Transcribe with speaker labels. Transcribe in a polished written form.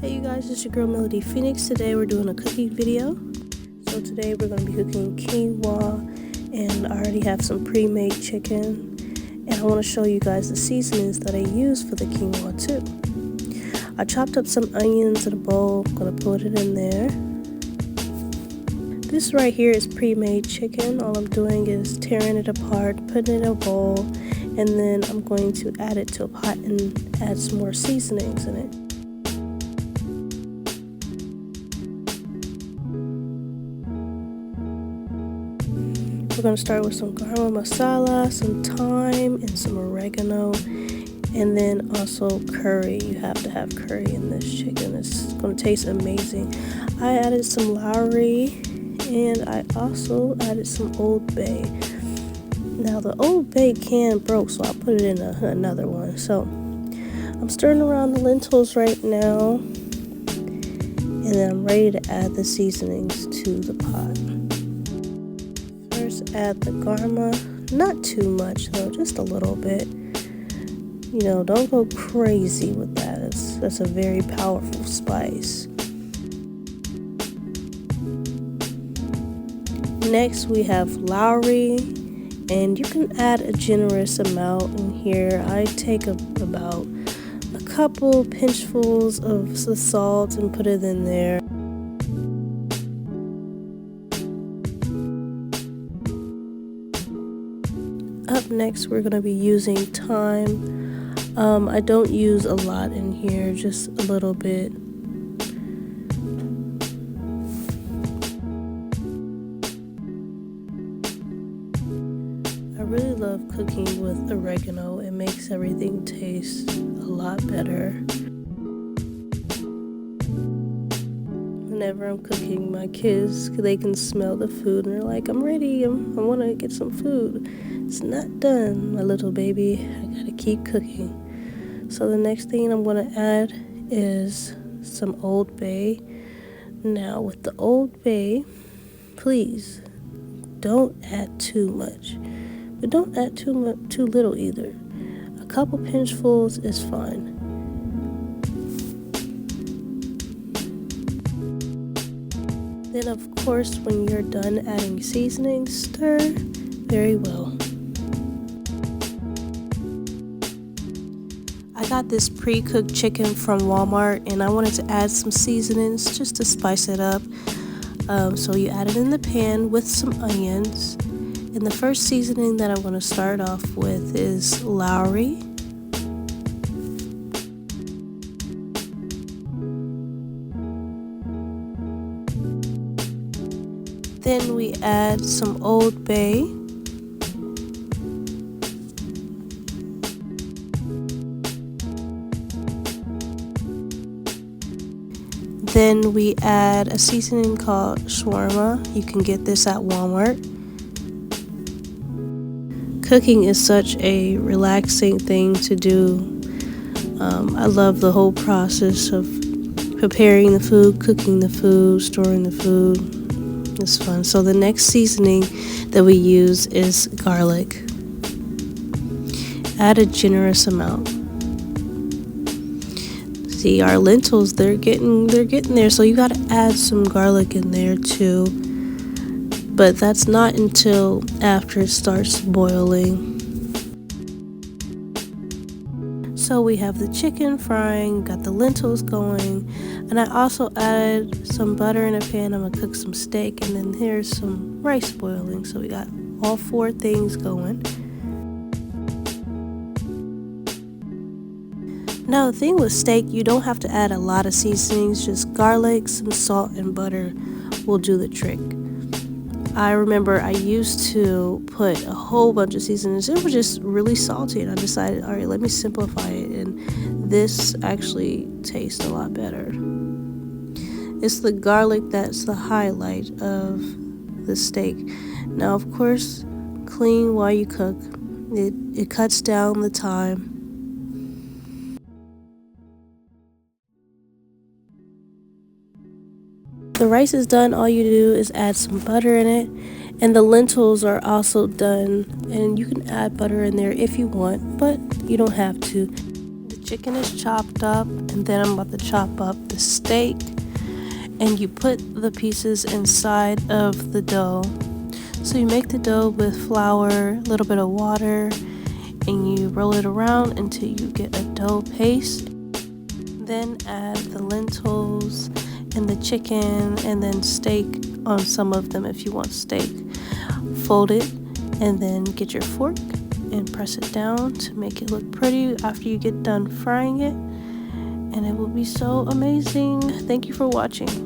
Speaker 1: Hey you guys, it's your girl Melody Phoenix. Today we're doing a cooking video. So today we're going to be cooking quinoa, and I already have some pre-made chicken, and I want to show you guys the seasonings that I use for the quinoa too. I chopped up some onions in a bowl. I'm going to put it in there. This right here is pre-made chicken. All I'm doing is tearing it apart, putting it in a bowl, and then I'm going to add it to a pot and add some more seasonings in it. We're going to start with some garam masala, some thyme, and some oregano, and then also curry. You have to have curry in this chicken. It's going to taste amazing. I added some Lowry, and I also added some Old Bay. Now the Old Bay can broke, so I'll put it in another one. So I'm stirring around the lentils right now, and then I'm ready to add the seasonings to the pot. First add the garam, not too much though, just a little bit. You know, don't go crazy with that. That's a very powerful spice. Next we have Lowry, and you can add a generous amount in here. I take about a couple pinchfuls of the salt and put it in there. Up next we're going to be using thyme. I don't use a lot in here, just a little bit. I really love cooking with oregano. It makes everything taste a lot better. Whenever I'm cooking, my kids, they can smell the food and they're like, I'm ready, I want to get some food. It's not done, my little baby. I gotta keep cooking. So the next thing I'm going to add is some Old Bay. Now with the Old Bay, please don't add too much, but don't add too little either. A couple pinchfuls is fine. Then of course, when you're done adding seasoning, stir very well. I got this pre-cooked chicken from Walmart, and I wanted to add some seasonings just to spice it up. So you add it in the pan with some onions. And the first seasoning that I'm going to start off with is Lowry. Then we add some Old Bay. Then we add a seasoning called shawarma. You can get this at Walmart. Cooking is such a relaxing thing to do. I love the whole process of preparing the food, cooking the food, storing the food. It's fun. So the next seasoning that we use is garlic. Add a generous amount. See, our lentils, they're getting there, so you got to add some garlic in there too. But that's not until after it starts boiling. So we have the chicken frying, got the lentils going, and I also added some butter in a pan. I'm gonna cook some steak, and then here's some rice boiling. So we got all four things going. Now the thing with steak, you don't have to add a lot of seasonings, just garlic, some salt, and butter will do the trick. I remember I used to put a whole bunch of seasonings. It was just really salty, and I decided, all right, let me simplify it, and this actually tastes a lot better. It's the garlic that's the highlight of the steak. Now, of course, clean while you cook. It cuts down the time. The rice is done. All you do is add some butter in it, and the lentils are also done, and you can add butter in there if you want, but you don't have to. The chicken is chopped up, and then I'm about to chop up the steak, and you put the pieces inside of the dough. So you make the dough with flour, a little bit of water, and you roll it around until you get a dough paste. Then add the lentils and the chicken, and then steak on some of them if you want steak. Fold it, and then get your fork and press it down to make it look pretty after you get done frying it, and it will be so amazing. Thank you for watching.